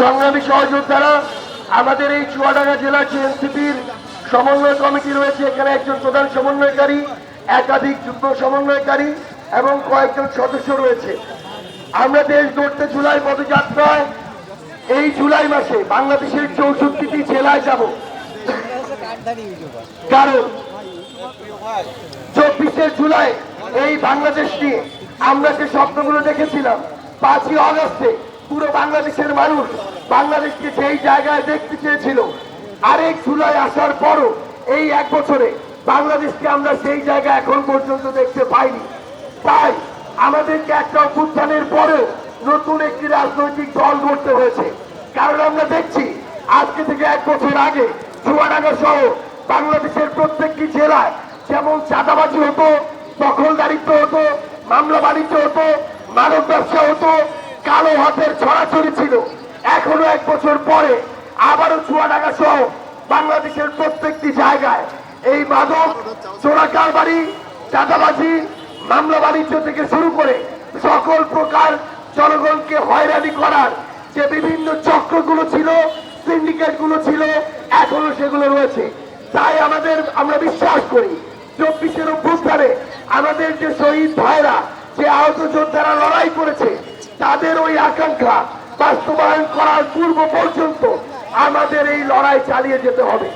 সংগ্রামী সহযোদ্ধারা, আমাদের এই চুয়াডাঙ্গা জেলা এনসিপির সমন্বয় কমিটি রয়েছে। এখানে একজন প্রধান সমন্বয়কারী, একাধিক যুগ্ম সমন্বয়কারী এবং কয়েকজন সদস্য রয়েছে। আমরা দেশ গড়তে জুলাই পদযাত্রায় এই জুলাই মাসে বাংলাদেশের 64টি জেলায় যাব, কারণ 24শে জুলাই এই বাংলাদেশ নিয়ে আমরা যে স্বপ্নগুলো দেখেছিলাম, 5ই আগস্টে পুরো বাংলাদেশের মানুষ বাংলাদেশকে যেই জায়গায় দেখতে চেয়েছিল, আরেক জুলাই আসার পরও এই 1 বছরে বাংলাদেশকে আমরা সেই জায়গা এখন পর্যন্ত দেখতে পাইনি। তাই আমাদেরকে একটা অভ্যুত্থানের পরেও নতুন একটি রাজনৈতিক দল গড়তে হয়েছে। কারণ আমরা দেখছি আজকে থেকে 1 বছর আগে চুয়াডাঙ্গা সহ বাংলাদেশের প্রত্যেকটি জেলায় যেমন চাঁদাবাজি হতো, দখলদারিত্ব হতো, মামলা বাণিজ্য হতো, মানব ব্যবসা হতো, কালো হাতের ছড়াছড়ি ছিল। এখনো 1 বছর পরে আবারও চুয়াডাঙ্গা সহ বাংলাদেশের প্রত্যেকটি জায়গায় এই মাদক, চোরাকারবারি, চাঁদাবাজি, মামলা বাণিজ্য থেকে শুরু করে সকল প্রকার জনগণকে হয়রানি করার যে বিভিন্ন চক্রগুলো ছিল, সিন্ডিকেটগুলো ছিল, এখনো সেগুলো রয়েছে। তাই আমরা বিশ্বাস করি 24শে অভ্যুত্থানে আমাদের যে শহীদ ভাইরা, যে আহত যোদ্ধারা লড়াই করেছে, তাদের ওই আকাঙ্ক্ষা বাস্তবায়ন করার পূর্ব পর্যন্ত আমাদের এই লড়াই চালিয়ে যেতে হবে।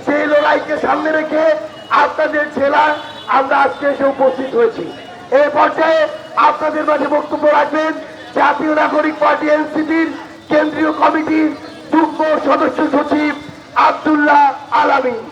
সেই লড়াইকে সামনে রেখে আপনাদের জেলায় আমরা আজকে এসে উপস্থিত হয়েছি। এই পর্যায়ে আপনাদের মাঝে বক্তব্য রাখবেন জাতীয় নাগরিক পার্টি এনসিপির কেন্দ্রীয় কমিটির যুগ্ম সদস্য সচিব আব্দুল্লাহ আলামিন।